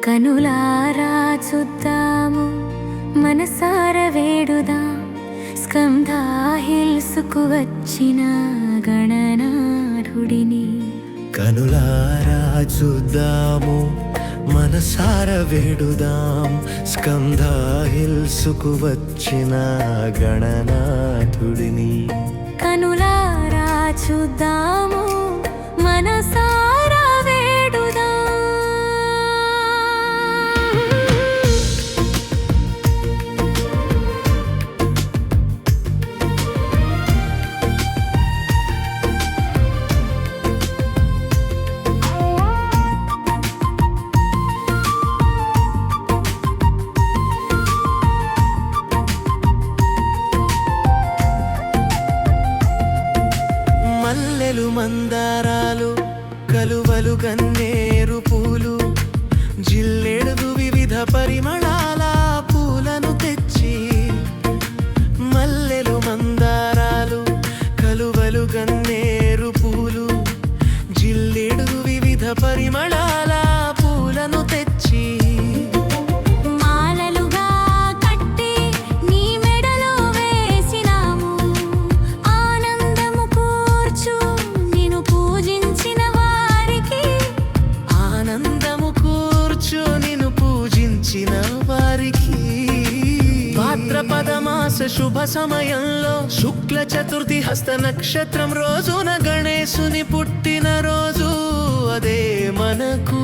కనులారా చూద్దాము మనసార వేడుదాం స్కంధా హిల్స్కు వచ్చిన గణనాథుడిని. కనులారా చూద్దాము మనసార వేడుదాం స్కంధా హిల్స్కు వచ్చిన గణనాథుడిని. కనులారా చూద్దాము మనసార వేడుదాం. మల్లెలు మందారాలు కలువలు గన్నేరు పూలు జిల్లెడు వివిధ పరిమళాల పూలను తెచ్చి. మల్లెలు మందారాలు కలువలు గన్నేరు పూలు జిల్లెడు వివిధ పరిమళాల పూలను తెచ్చి. భాద్రపదమాస శుభ సమయంలో శుక్ల చతుర్థి హస్త నక్షత్రం రోజున గణేశుని పుట్టిన రోజు. అదే మనకు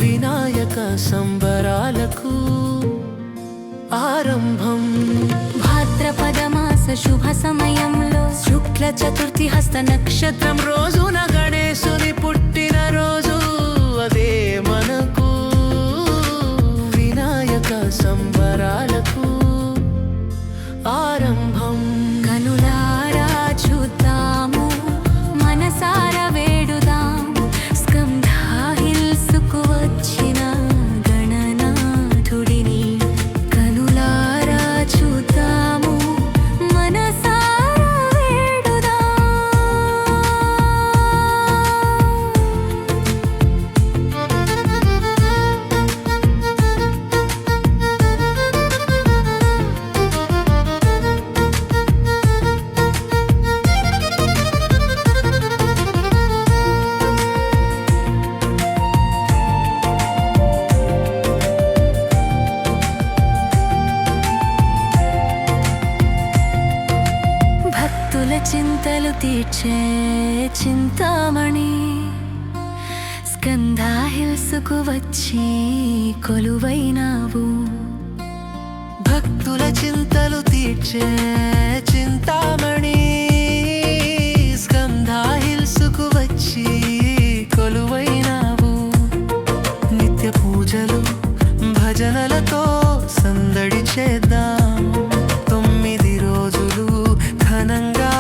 వినాయక సంబరాలకు ఆరంభం. భాద్రపదమాస శుభ సమయంలో శుక్ల చతుర్థి హస్త నక్షత్రం రోజున గణేశుని పుట్టిన రోజు. అదే మనకు వినాయక సంబరాలకు ఆరంభం. కనులారా చూద్దాము మనసార వేడుదాం స్కంధా హిల్స్కు వచ్చిన గణనాథుడిని. కనులారా చూద్దాము మనసార వేడుదాం. చింతలు తీర్చే చింతామణి స్కంధా హిల్స్కు వచ్చి కొలువైనావు. భక్తుల చింతలు తీర్చే చింతామణి స్కంధా హిల్స్కు వచ్చి కొలువైనావు. నిత్య పూజలు భజనలతో సందడి చేద్దాం. 9 రోజులు ఘనంగా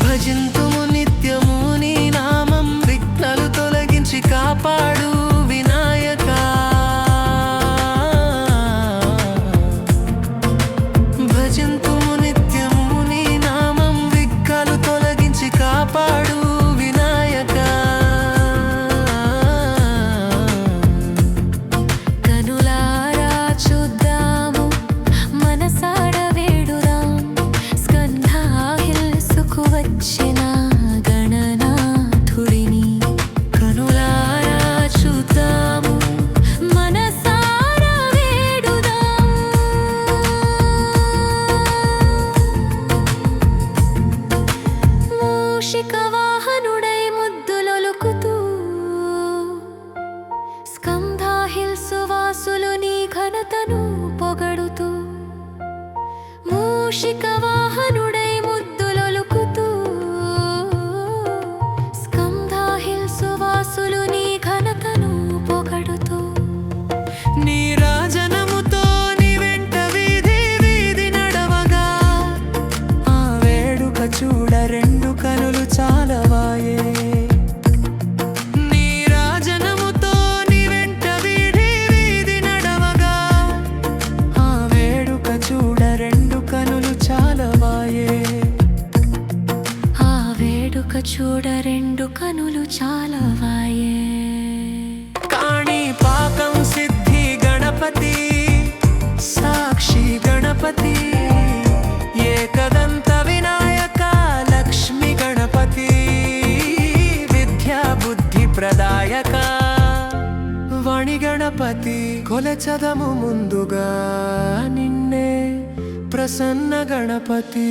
భజింతుము నిత్యము నీ నామం విఘ్నాలు తొలగించి కాపాడు వినాయక. భజింతుము నిత్యము నీ నామం విఘ్నాలు తొలగించి కాపాడు వినాయక. కనులారా చూద్దాము మనసార వేడుదాం స్కంధా హిల్స్కు వచ్చిన గణనాథుడిని. కనులారా చూద్దాము మనసార వేడుదాం. మూషిక వాహనుడై ముద్దులొలుకుతూ స్కంధా హిల్స్ వాసులు నీ ఘనతను పొగడుతూ. మూషిక వాహనుడై ముద్దులొలుకుతూ స్కంధా హిల్స్ వాసులు నీ ఘనతను పొగడుతూ. నీ రాజనముతో నీ వెంట వీధి వీధి నడవగా ఆ వేడుక చూడ 2 కనులు చాలవాయే. నీ రాజనముతో నీ వెంట వీధి వీధి గణపతి కొలచదము ముందుగా నిన్నే ప్రసన్న గణపతి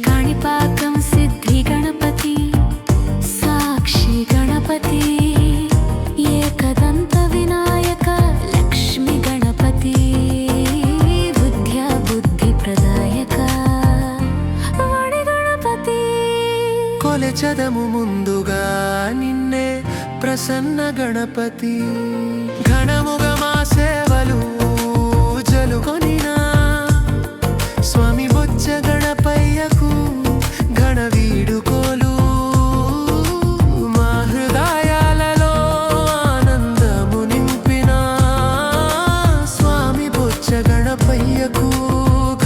కాణిపాకం సిద్ధి గణపతి సాక్షి గణపతి ఏకదంత వినాయక లక్ష్మి గణపతి బుద్ధ్య బుద్ధి ప్రదాయక వాణి గణపతి కొలచదము ముందుగా నిన్నే ప్రసన్న గణపతి ఘనముగా మా సేవలు జలుకొనినా స్వామి బొజ్జ గణపయ్యకు ఘన వీడుకోలు మా హృదయాలలో ఆనందము నింపిన స్వామి బొజ్జ గణపయ్యకు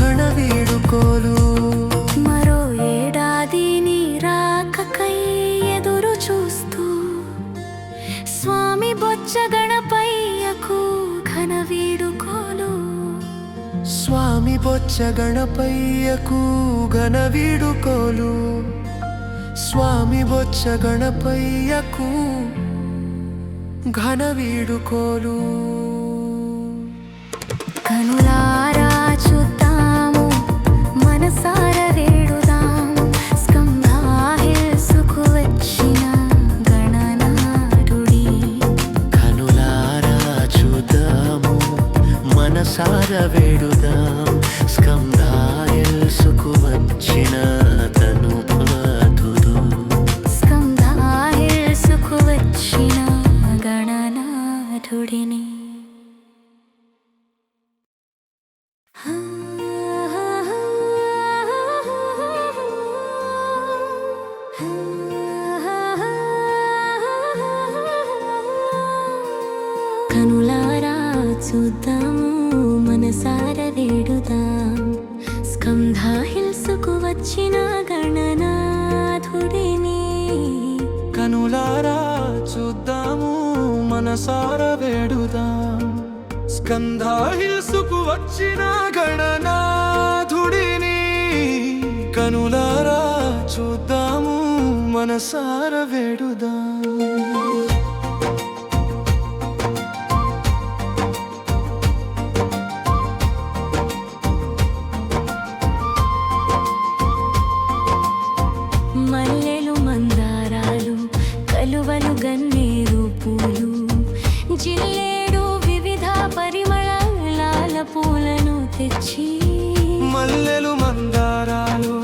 ఘన వీడుకోలు మరో ఏడాది నీ రాకకై ఎదురు చూస్తూ స్వామి బొజ్జ గణపయ్యకు ఘన వీడుకోలు స్వామి బొజ్జ గణపయ్యకు ఘన వీడుకోలు స్వామి బొజ్జ గణపయ్యకు ఘన వీడుకోలు కనులారా చూద్దాము మనసార వేడుదాం స్కందా హిల్సుకు వచ్చిన గణనాథుడి కనులారా చూద్దాము మనసార వేడుదాం స్కందా హిల్సుకు వచ్చిన తనుపాతుడు స్కందా హిల్సుకు వచ్చిన గణనాథుడిని కనులారా చూద్దాము మనసార వేడుదాం స్కందా హిల్సుకు వచ్చిన గణనాథుడిని కనులారా చూద్దాము మనసార వేడుదాం స్కందా హిల్సుకు వచ్చిన గణనాథుడిని కనులారా చూద్దాము మనసార వేడుదాం మల్లెలు మందారాలు కలువలు గన్నేరు పూలు జిల్లేడు వివిధ పరిమళాల పూలను తెచ్చి మల్లెలు మందారాలు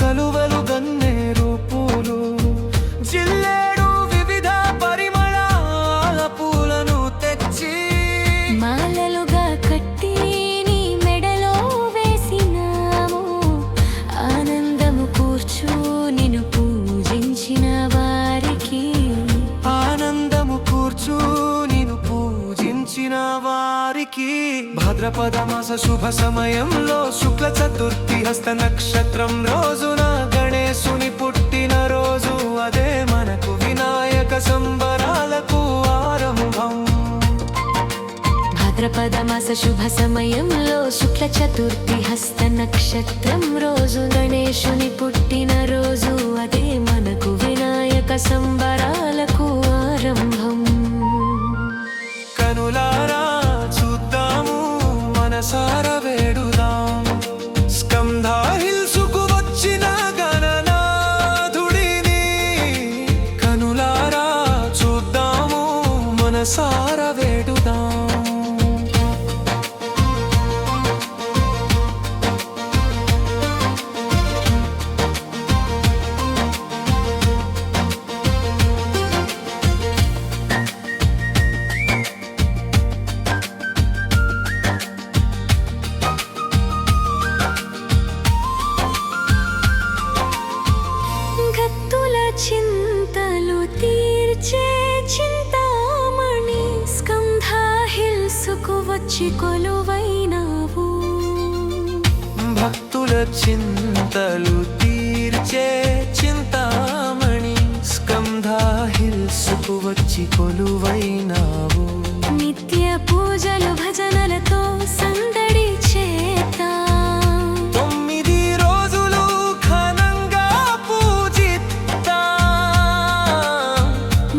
కలువలు గన్నేరు పూలు జిల్లేడు వివిధ పరిమళాల పూలను తెచ్చి మాలలుగా కట్టి నీ మెడలో వేసినాము ఆనందము కూర్చు నిన్ను పూజించిన వారికి ఆనందము కూర్చు నిన్ను పూజించిన వారికి భాద్రపద మాస శుభ సమయంలో శుక్ల చతుర్థి హస్త నక్షత్రం రోజున గణేశుని పుట్టిన రోజు అదే మనకు వినాయక సంబరాలకు ఆరంభం భాద్రపద మాస శుభ సమయంలో శుక్ల చతుర్థి హస్త నక్షత్రం రోజు గణేశుని పుట్టిన రోజు అదే మనకు వినాయక సంబరాలకు ఆరంభం కనులారా చూద్దాము మనసార వేడుదాం స్కందా హిల్సుకు వచ్చిన గణనాథుడిని కనులారా చూద్దాము మనసార వేడుదాం గత్తుల చింతలు తీర్చే చింతామణి స్కందా హిల్సుకు వచ్చి కొలువైనావు భక్తుల చింతలు తీర్చే చింతామణి స్కందా హిల్సుకు వచ్చి కొలువైనావు నిత్య పూజలు భజనలతో సందడి చేద్దాం 9 రోజులు ఘనంగా పూజిద్దాం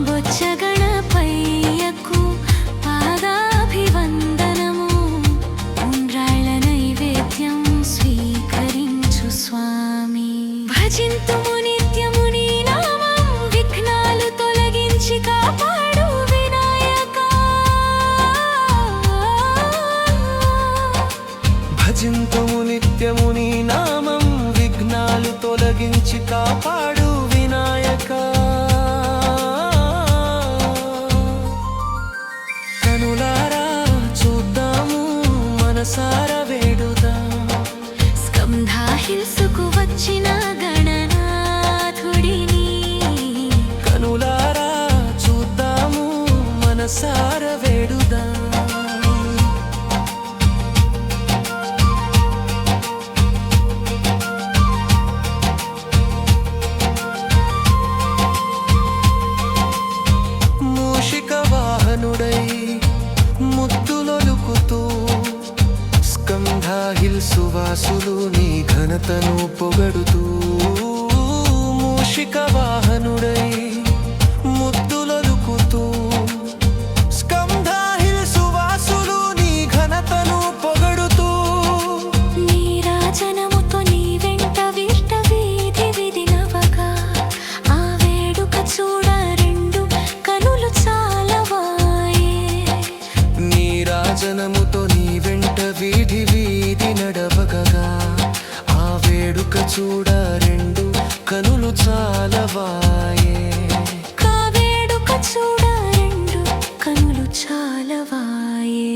బొజ్జ గణపయ్యకు పాదాభివందనం మనసార వేడుదా. స్కంధా హిల్సుకు వచ్చిన గణనాథుడిని కనులారా చూద్దాము మనసార వేడుదా. మూషిక వాహనుడై ముద్దులొలుకుతూ స్కంధా హిల్సు వాసులు నీ ఘనతను పొగడుతూ. మూషిక వాహనుడై ముద్దులొలుకుతూ స్కంధా హిల్సు వాసులు నీ ఘనతను పొగడుతూ. నీరాజనముతో నీ వెంట విట్ట వీధి విదినవగా ఆ వేడుక చూడ రెండు కనులు చాలవాయే. నీరాజనముతో నీ వెంట వీధి వీధి నడవగగా ఆ వేడుక చూడ రెండు కనులు చాలవాయే. కా వేడుక చూడ రెండు కనులు చాలవాయే.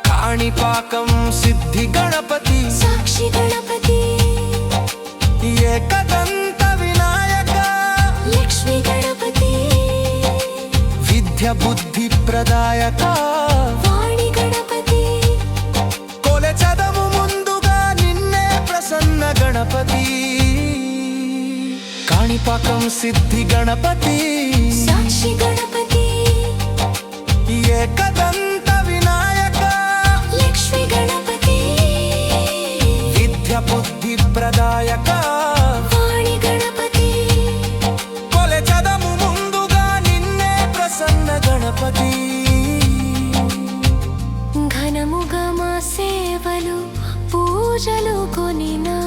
కాణిపాకం సిద్ధి గణపతి సాక్షి గణపతి ఏకదంత వినాయక లక్ష్మీ గణపతి విద్య బుద్ధి ప్రదాయక వాణి గణపతి కొలె చదవు ముందుగా నిన్నే ప్రసన్న గణపతి. కాణిపాకం సిద్ధి గణపతి సాక్షి గణపతి ఏకదంత వినాయక లక్ష్మీ గణపతి విద్య బుద్ధి ప్రదాయక వాణి గణపతి కొలె చదవు ముందుగా నిన్నే ప్రసన్న గణపతి. ఘనముగా మా సేవలు పూజలు కొనినా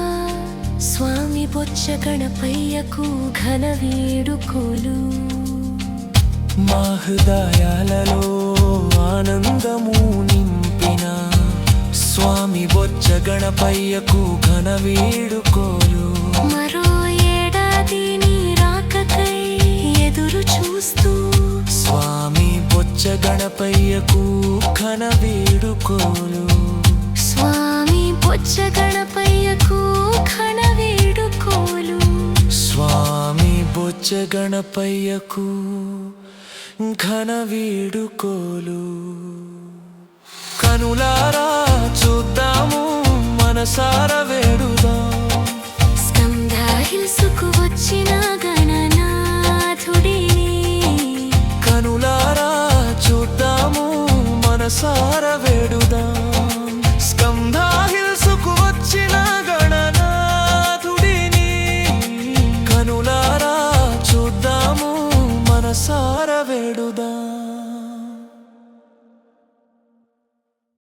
స్వామి బొచ్చ గణపయ్యకు ఘన వేడుకోలు. మా హృదయాలలో ఆనందము నింపిన స్వామి బొచ్చ గణపయ్యకు ఘన వేడుకోలు. మరో ఏడాది నీ రాకకై ఎదురు చూస్తూ స్వామి బొచ్చ గణపయ్యకు ఘన వేడుకోలు. స్వామి బొచ్చ గణపయ్యకు ఘన వేడుకోలు. స్వామి బొచ్చ గణపయ్యకు ఘన వేడుకోలు. కనులారా చూద్దాము మనసార వేడుదాం. స్కంధా హిల్సుకు వచ్చిన గణనాథుడిని కనులారా చూద్దాము మనసార వేడుదాం. స్కంధా హిల్సుకు వచ్చిన గణనాథుడిని కనులారా చూద్దాము మనసార వేడుదాం.